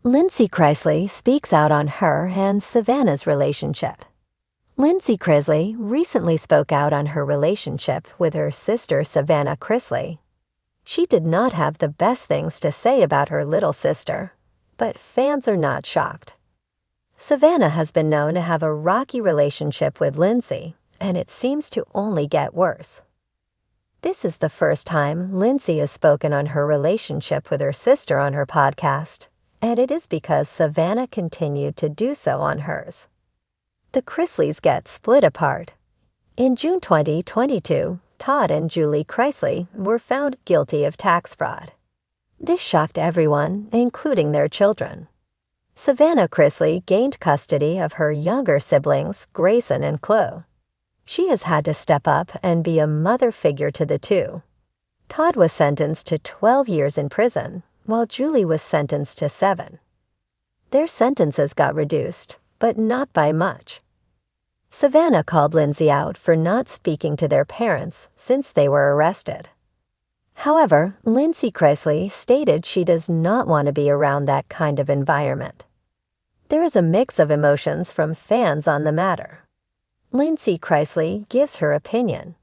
Lindsay Chrisley speaks out on her and Savannah's relationship. Lindsay Chrisley recently spoke out on her relationship with her sister Savannah Chrisley. She did not have the best things to say about her little sister, but fans are not shocked. Savannah has been known to have a rocky relationship with Lindsay, and it seems to only get worse. This is the first time Lindsay has spoken on her relationship with her sister on her podcast, and it is because Savannah continued to do so on hers. The Chrisleys get split apart. In June 2022, Todd and Julie Chrisley were found guilty of tax fraud. This shocked everyone, including their children. Savannah Chrisley gained custody of her younger siblings, Grayson and Chloe. She has had to step up and be a mother figure to the two. Todd was sentenced to 12 years in prison, while Julie was sentenced to 7. Their sentences got reduced, but not by much. Savannah called Lindsay out for not speaking to their parents since they were arrested. However, Lindsay Chrisley stated she does not want to be around that kind of environment. There is a mix of emotions from fans on the matter. Lindsay Chrisley gives her opinion.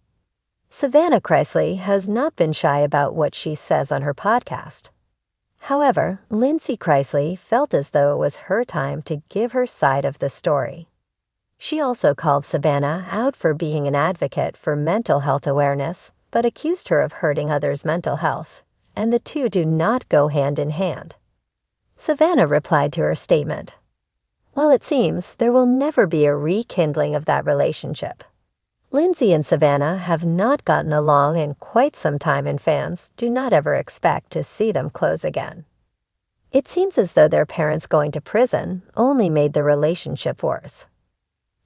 Savannah Chrisley has not been shy about what she says on her podcast. However, Lindsay Chrisley felt as though it was her time to give her side of the story. She also called Savannah out for being an advocate for mental health awareness, but accused her of hurting others' mental health, and the two do not go hand in hand. Savannah replied to her statement, "While it seems there will never be a rekindling of that relationship, Lindsay and Savannah have not gotten along in quite some time, and fans do not ever expect to see them close again. It seems as though their parents going to prison only made the relationship worse."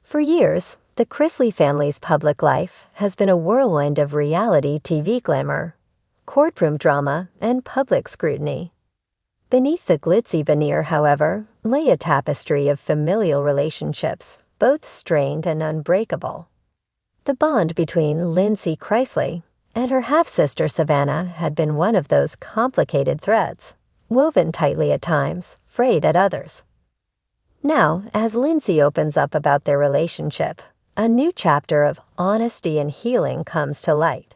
For years, the Chrisley family's public life has been a whirlwind of reality TV glamour, courtroom drama, and public scrutiny. Beneath the glitzy veneer, however, lay a tapestry of familial relationships, both strained and unbreakable. The bond between Lindsay Chrisley and her half-sister Savannah had been one of those complicated threads, woven tightly at times, frayed at others. Now, as Lindsay opens up about their relationship, a new chapter of honesty and healing comes to light.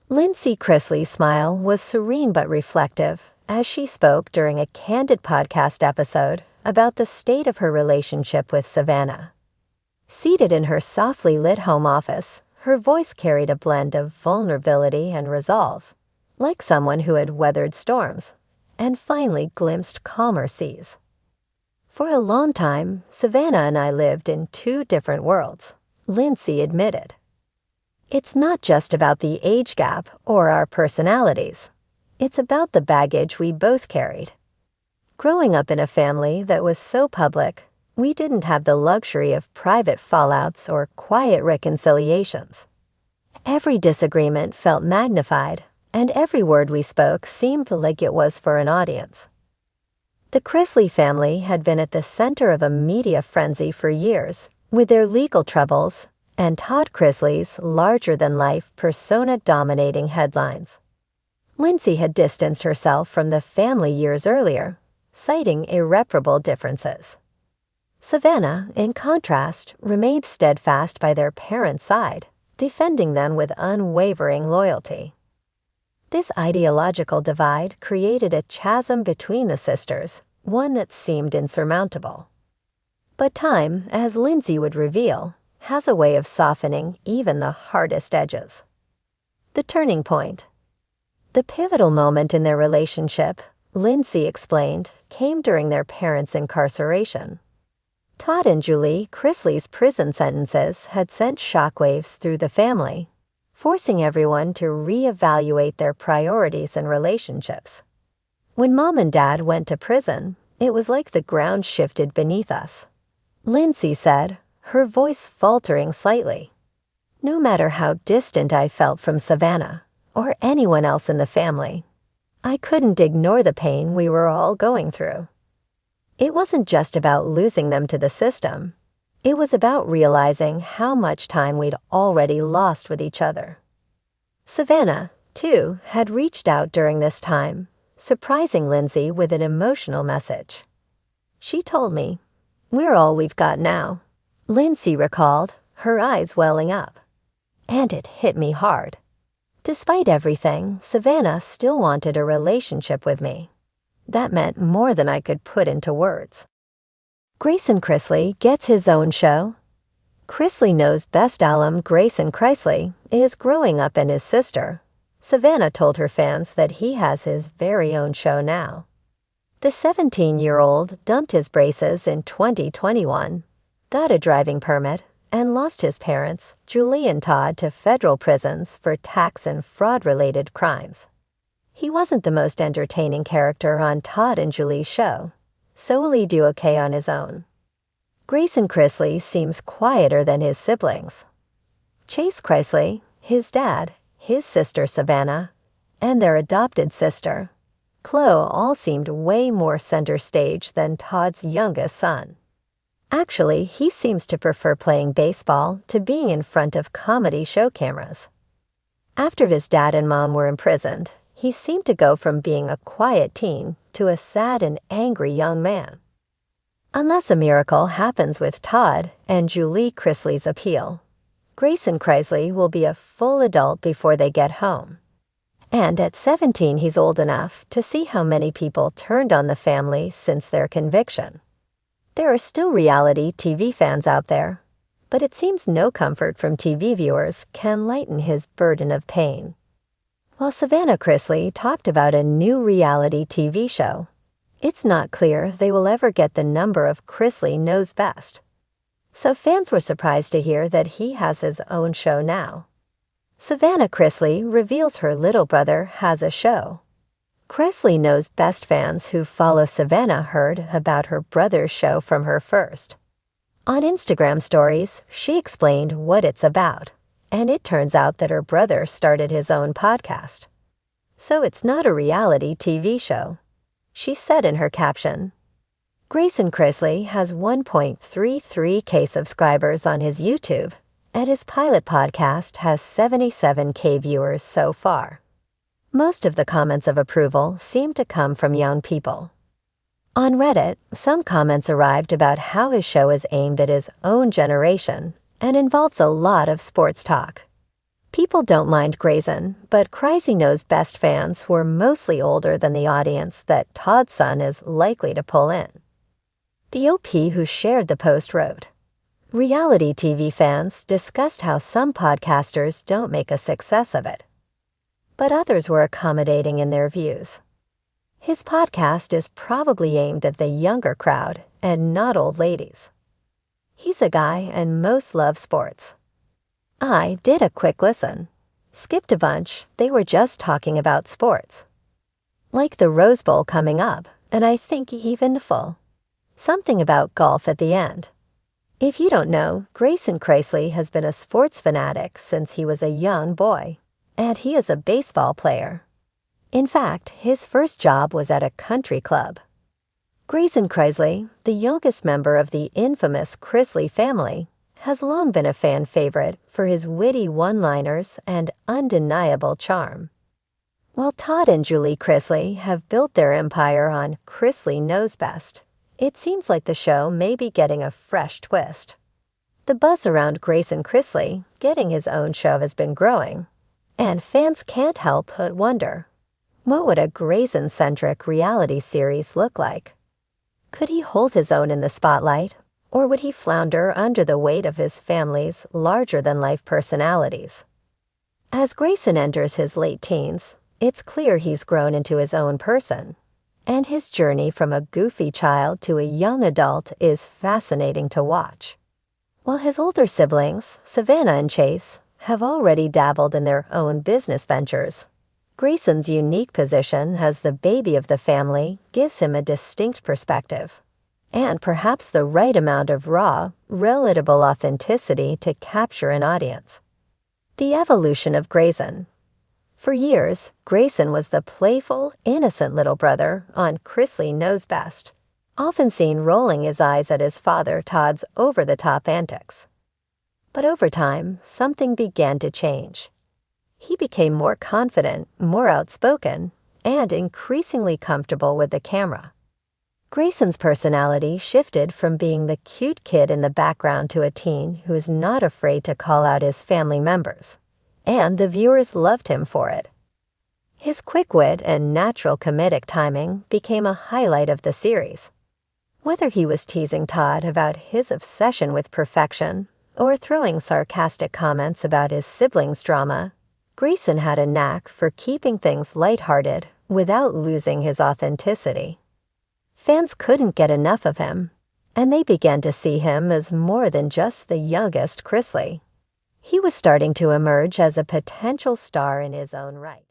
Lindsay Chrisley's smile was serene but reflective as she spoke during a candid podcast episode about the state of her relationship with Savannah. Seated in her softly lit home office, her voice carried a blend of vulnerability and resolve, like someone who had weathered storms and finally glimpsed calmer seas. "For a long time, Savannah and I lived in two different worlds," Lindsay admitted. "It's not just about the age gap or our personalities. It's about the baggage we both carried. Growing up in a family that was so public, we didn't have the luxury of private fallouts or quiet reconciliations. Every disagreement felt magnified, and every word we spoke seemed like it was for an audience." The Chrisley family had been at the center of a media frenzy for years, with their legal troubles and Todd Chrisley's larger-than-life persona dominating headlines. Lindsay had distanced herself from the family years earlier, citing irreparable differences. Savannah, in contrast, remained steadfast by their parents' side, defending them with unwavering loyalty. This ideological divide created a chasm between the sisters, one that seemed insurmountable. But time, as Lindsay would reveal, has a way of softening even the hardest edges. The turning point. The pivotal moment in their relationship, Lindsay explained, came during their parents' incarceration. Todd and Julie Chrisley's prison sentences had sent shockwaves through the family, forcing everyone to reevaluate their priorities and relationships. When Mom and Dad went to prison, it was like the ground shifted beneath us. Lindsay said, her voice faltering slightly. "No matter how distant I felt from Savannah or anyone else in the family, I couldn't ignore the pain we were all going through. It wasn't just about losing them to the system. It was about realizing how much time we'd already lost with each other." Savannah, too, had reached out during this time, surprising Lindsay with an emotional message. She told me, "We're all we've got now," Lindsay recalled, her eyes welling up. And it hit me hard. Despite everything, Savannah still wanted a relationship with me. That meant more than I could put into words. Grayson Chrisley gets his own show. Chrisley Knows Best alum Grayson Chrisley is growing up, and his sister, Savannah, told her fans that he has his very own show now. The 17-year-old dumped his braces in 2021, got a driving permit, and lost his parents, Julie and Todd, to federal prisons for tax and fraud-related crimes. He wasn't the most entertaining character on Todd and Julie's show, so will he do okay on his own? Grayson Chrisley seems quieter than his siblings. Chase Chrisley, his dad, his sister Savannah, and their adopted sister, Chloe, all seemed way more center stage than Todd's youngest son. Actually, he seems to prefer playing baseball to being in front of comedy show cameras. After his dad and mom were imprisoned, he seemed to go from being a quiet teen to a sad and angry young man. Unless a miracle happens with Todd and Julie Chrisley's appeal, Grayson Chrisley will be a full adult before they get home. And at 17, he's old enough to see how many people turned on the family since their conviction. There are still reality TV fans out there, but it seems no comfort from TV viewers can lighten his burden of pain. While Savannah Chrisley talked about a new reality TV show, it's not clear they will ever get the number of Chrisley Knows Best. So fans were surprised to hear that he has his own show now. Savannah Chrisley reveals her little brother has a show. Chrisley Knows Best fans who follow Savannah heard about her brother's show from her first. On Instagram stories, she explained what it's about, and it turns out that her brother started his own podcast. So it's not a reality TV show. She said in her caption, "Grayson Chrisley has 1.33K subscribers on his YouTube, and his pilot podcast has 77K viewers so far." Most of the comments of approval seem to come from young people. On Reddit, some comments arrived about how his show is aimed at his own generation and involves a lot of sports talk. People don't mind Grayson, but Chrisley Knows Best fans were mostly older than the audience that Todd's son is likely to pull in. The OP who shared the post wrote, "Reality TV fans discussed how some podcasters don't make a success of it, but others were accommodating in their views. His podcast is probably aimed at the younger crowd and not old ladies. He's a guy and most love sports. I did a quick listen. Skipped a bunch, they were just talking about sports. Like the Rose Bowl coming up, and I think even full. Something about golf at the end. If you don't know, Grayson Chrisley has been a sports fanatic since he was a young boy, and he is a baseball player. In fact, his first job was at a country club." Grayson Chrisley, the youngest member of the infamous Chrisley family, has long been a fan favorite for his witty one-liners and undeniable charm. While Todd and Julie Chrisley have built their empire on Chrisley Knows Best, it seems like the show may be getting a fresh twist. The buzz around Grayson Chrisley getting his own show has been growing, and fans can't help but wonder, what would a Grayson-centric reality series look like? Could he hold his own in the spotlight, or would he flounder under the weight of his family's larger-than-life personalities? As Grayson enters his late teens, it's clear he's grown into his own person, and his journey from a goofy child to a young adult is fascinating to watch. While his older siblings, Savannah and Chase, have already dabbled in their own business ventures, Grayson's unique position as the baby of the family gives him a distinct perspective, and perhaps the right amount of raw, relatable authenticity to capture an audience. The evolution of Grayson. For years, Grayson was the playful, innocent little brother on Chrisley Knows Best, often seen rolling his eyes at his father Todd's over-the-top antics. But over time, something began to change. He became more confident, more outspoken, and increasingly comfortable with the camera. Grayson's personality shifted from being the cute kid in the background to a teen who is not afraid to call out his family members, and the viewers loved him for it. His quick wit and natural comedic timing became a highlight of the series. Whether he was teasing Todd about his obsession with perfection or throwing sarcastic comments about his siblings' drama, Grayson had a knack for keeping things lighthearted without losing his authenticity. Fans couldn't get enough of him, and they began to see him as more than just the youngest Chrisley. He was starting to emerge as a potential star in his own right.